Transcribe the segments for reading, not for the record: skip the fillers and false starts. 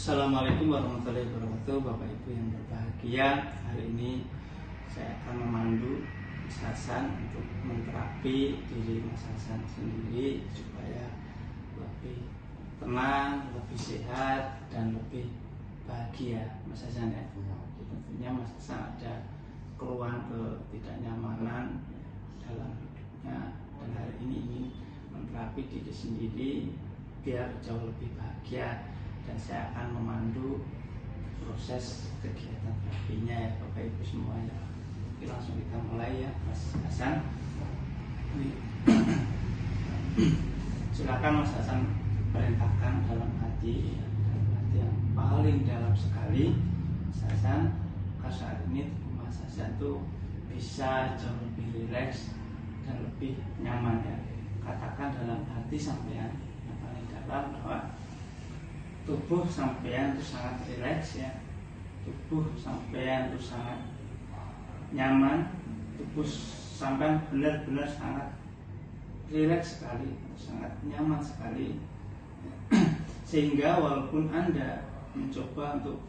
Assalamualaikum warahmatullahi wabarakatuh. Bapak Ibu yang berbahagia, hari ini saya akan memandu Mas Hasan untuk menterapi diri Mas Hasan sendiri supaya lebih tenang, lebih sehat, dan lebih bahagia. Mas Hasan ya, tentunya Mas Hasan ada keluhan ketidaknyamanan dalam hidupnya, dan hari ini ingin menterapi diri sendiri biar jauh lebih bahagia. Dan saya akan memandu proses kegiatan terapinya ya Bapak Ibu semuanya. Oke, langsung kita mulai ya Mas Hasan. Silakan Mas Hasan perintahkan dalam hati, dalam hati yang paling dalam sekali. Mas Hasan, saat ini Mas Hasan tuh bisa jauh lebih rileks dan lebih nyaman ya. Katakan dalam hati sampean yang paling dalam bahwa tubuh sampean itu sangat rileks ya, tubuh sampean itu sangat nyaman, tubuh sampean benar-benar sangat rileks sekali, sangat nyaman sekali, sehingga walaupun Anda mencoba untuk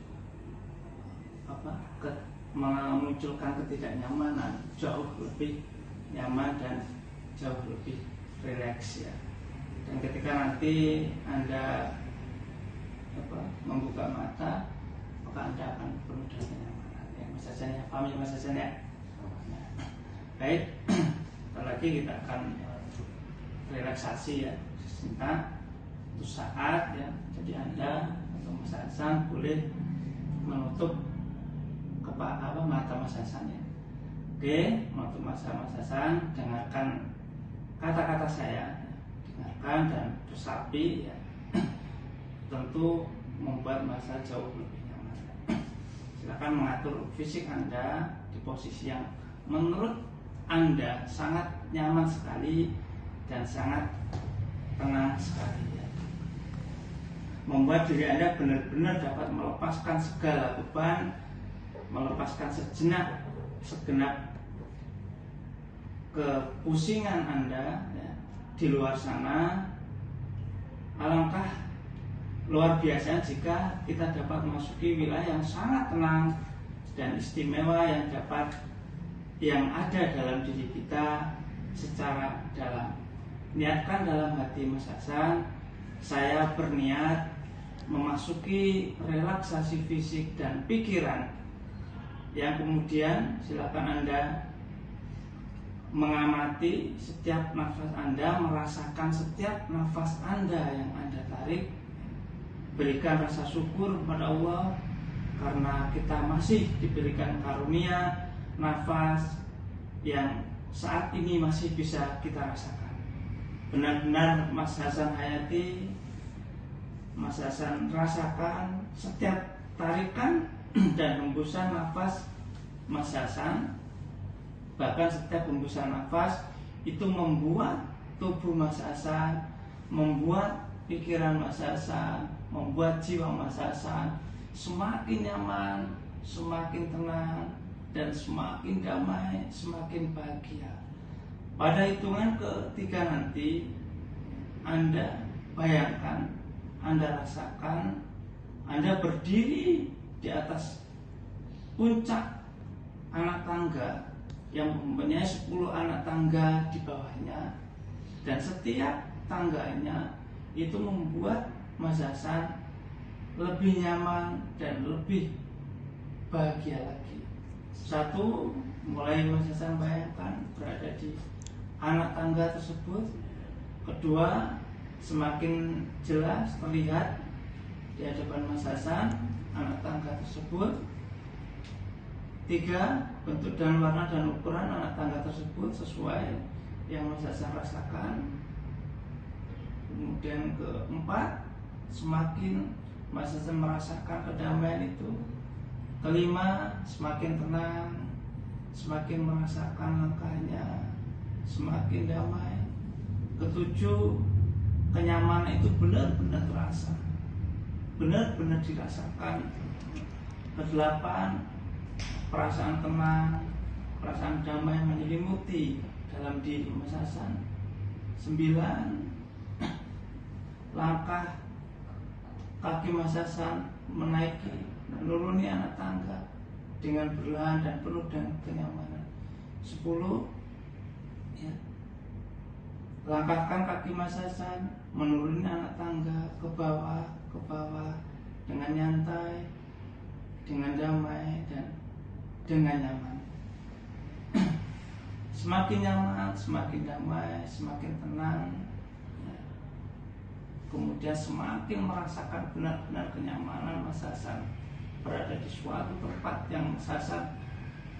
memunculkan ketidaknyamanan, jauh lebih nyaman dan jauh lebih rileks ya. Dan ketika nanti Anda membuka mata, maka Anda akan penuh dengan kenyamanan ya Mas Hasan ya. Paham ya Mas Hasan ya? Baik, lagi kita akan relaksasi ya sebentar untuk saat ya. Jadi Anda atau Mas Hasan boleh menutup mata Mas Hasan ya. Oke, menutup mata Mas Hasan, dengarkan kata-kata saya, dengarkan dan resapi ya. Tentu membuat masa jauh lebih nyaman. Silakan mengatur fisik Anda di posisi yang menurut Anda sangat nyaman sekali dan sangat tenang sekali ya. Membuat diri Anda benar-benar dapat melepaskan segala beban, melepaskan segenap kepusingan Anda ya, di luar sana. Alangkah luar biasa jika kita dapat memasuki wilayah yang sangat tenang dan istimewa yang ada dalam diri kita secara dalam. Niatkan dalam hati Mas Hasan, saya berniat memasuki relaksasi fisik dan pikiran, yang kemudian silakan Anda mengamati setiap nafas Anda, merasakan setiap nafas Anda yang Anda tarik. Berikan rasa syukur kepada Allah karena kita masih diberikan karunia nafas yang saat ini masih bisa kita rasakan. Benar-benar Mas Hasan hayati, Mas Hasan rasakan setiap tarikan dan hembusan nafas Mas Hasan. Bahkan setiap hembusan nafas itu membuat tubuh Mas Hasan, membuat pikiran Mas Hasan, membuat jiwa Mas Hasan semakin nyaman, semakin tenang, dan semakin damai, semakin bahagia. Pada hitungan ketiga nanti, Anda bayangkan, Anda rasakan, Anda berdiri di atas puncak anak tangga yang mempunyai 10 anak tangga di bawahnya, dan setiap tangganya itu membuat Mas Hasan lebih nyaman dan lebih bahagia lagi. Satu, mulai Mas Hasan bayangkan berada di anak tangga tersebut. Kedua, semakin jelas terlihat di hadapan Mas Hasan anak tangga tersebut. Tiga, bentuk dan warna dan ukuran anak tangga tersebut sesuai yang Mas Hasan rasakan. Kemudian keempat, semakin Mas Hasan merasakan kedamaian itu. Kelima, semakin tenang, semakin merasakan langkahnya, semakin damai. Ketujuh, kenyamanan itu benar-benar terasa, benar-benar dirasakan. Kedelapan, perasaan tenang, perasaan damai menyelimuti dalam diri Mas Hasan. 9, langkah kaki Mas Hasan menaiki, menuruni anak tangga dengan perlahan dan penuh dengan kenyamanan. 10. Ya. Langkahkan kaki Mas Hasan menuruni anak tangga ke bawah dengan nyantai, dengan damai dan dengan nyaman. Semakin nyaman, semakin damai, semakin tenang, ya. Kemudian semakin merasakan benar-benar kenyamanan Mas Hasan berada di suatu tempat yang Mas Hasan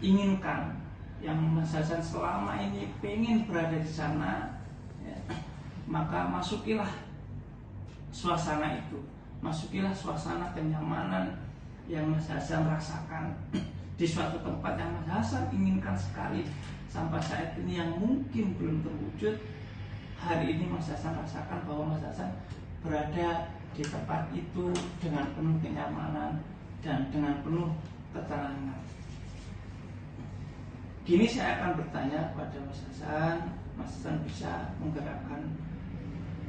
inginkan, yang Mas Hasan selama ini pengen berada di sana, ya. Maka masukilah suasana itu, masukilah suasana kenyamanan yang Mas Hasan rasakan di suatu tempat yang Mas Hasan inginkan sekali sampai saat ini, yang mungkin belum terwujud. Hari ini Mas Hasan rasakan bahwa Mas Hasan berada di tempat itu dengan penuh kenyamanan dan dengan penuh ketenangan. Kini saya akan bertanya kepada Mas Hasan. Mas Hasan bisa menggerakkan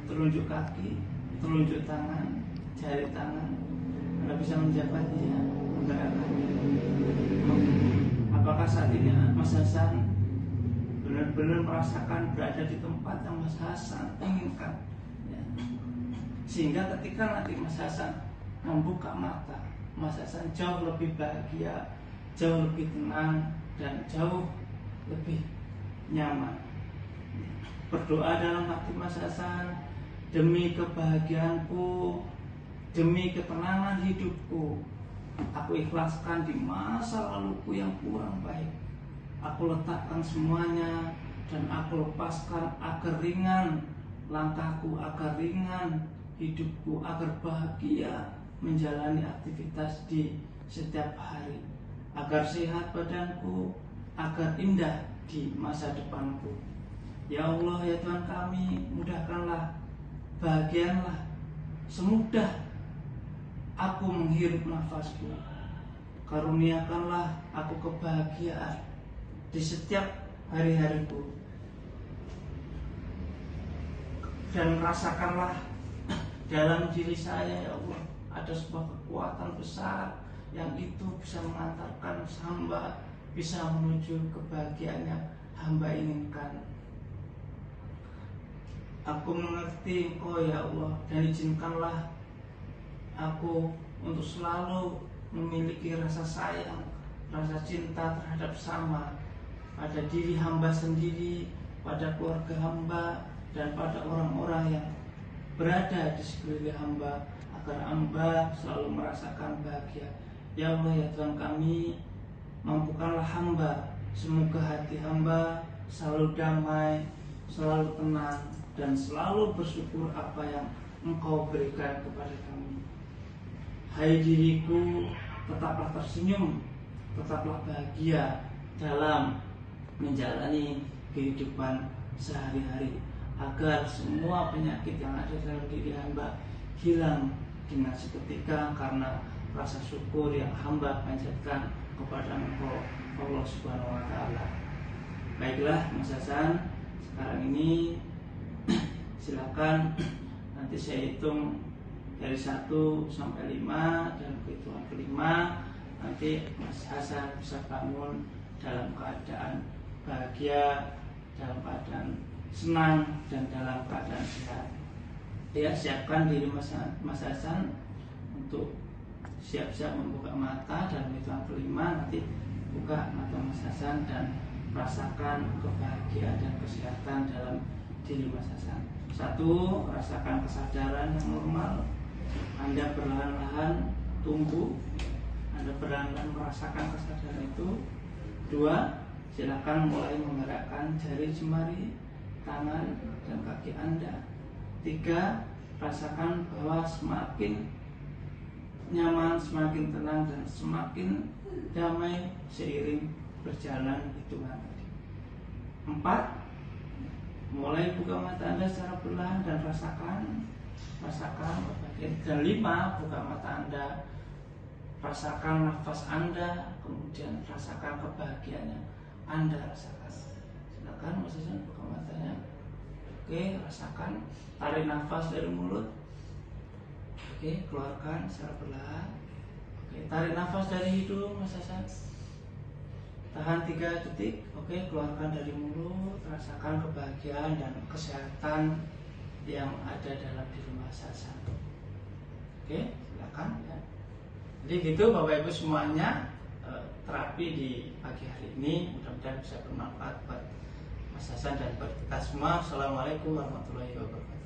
telunjuk kaki, telunjuk tangan, jari tangan. Anda bisa menjabatnya, menggerakkannya. Apakah saat ini Mas Hasan benar-benar merasakan berada di tempat yang Mas Hasan inginkan, ya. Sehingga ketika nanti Mas Hasan membuka mata, Mas Hasan jauh lebih bahagia, jauh lebih tenang, dan jauh lebih nyaman. Berdoa dalam hati Mas Hasan, demi kebahagiaanku, demi ketenangan hidupku, aku ikhlaskan di masa laluku yang kurang baik. Aku letakkan semuanya dan aku lepaskan agar ringan langkahku, agar ringan hidupku, agar bahagia menjalani aktivitas di setiap hari, agar sehat badanku, agar indah di masa depanku. Ya Allah, ya Tuhan kami, mudahkanlah, bahagianlah semudah aku menghirup nafasku. Karuniakanlah aku kebahagiaan di setiap hari-hariku, dan rasakanlah dalam diri saya, ya Allah, ada sebuah kekuatan besar yang itu bisa mengantarkan hamba bisa menuju kebahagiaan yang hamba inginkan. Aku mengerti Engkau, ya Allah, dan izinkanlah aku untuk selalu memiliki rasa sayang, rasa cinta terhadap sesama, pada diri hamba sendiri, pada keluarga hamba, dan pada orang-orang yang berada di sekeliling hamba, agar hamba selalu merasakan bahagia. Ya Allah, ya Tuhan kami, mampukanlah hamba, semoga hati hamba selalu damai, selalu tenang, dan selalu bersyukur apa yang Engkau berikan kepada kami. Hai diriku, tetaplah tersenyum, tetaplah bahagia dalam menjalani kehidupan sehari-hari, agar semua penyakit yang ada dalam diri hamba hilang dengan seketika karena rasa syukur yang hamba panjatkan kepada Engkau, Allah Subhanahu wa Ta'ala. Baiklah Mas Hasan, sekarang ini silakan nanti saya hitung dari 1 sampai 5, dan perhitungan kelima nanti Mas Hasan bisa bangun dalam keadaan bahagia, dalam keadaan senang, dan dalam keadaan sehat. Ya, siapkan diri Mas Hasan untuk siap-siap membuka mata, dan perhitungan kelima nanti buka mata Mas Hasan dan rasakan kebahagiaan dan kesehatan dalam diri Mas Hasan. 1, rasakan kesadaran yang normal. Anda perlahan-lahan tumbuh, Anda perlahan-lahan merasakan kesadaran itu. 2, silakan mulai menggerakkan jari jemari, tangan, dan kaki Anda. 3, rasakan bahwa semakin nyaman, semakin tenang, dan semakin damai seiring berjalan hitungan tadi. 4, mulai buka mata Anda secara perlahan dan rasakan kebahagiaan. Dan 5, buka mata Anda, rasakan nafas Anda, kemudian rasakan kebahagiaannya Anda rasakan. Silakan Mas Hasan buka matanya. Oke, rasakan, tarik nafas dari mulut, Oke, keluarkan secara perlahan. Oke, tarik nafas dari hidung Mas Hasan. Tahan 3 detik. Oke, keluarkan dari mulut. Rasakan kebahagiaan dan kesehatan yang ada dalam diri Mas Hasan. Oke, silakan ya. Jadi gitu Bapak Ibu semuanya, terapi di pagi hari ini mudah-mudahan bisa bermanfaat buat Mas Hasan dan buat kita semua. Assalamualaikum warahmatullahi wabarakatuh.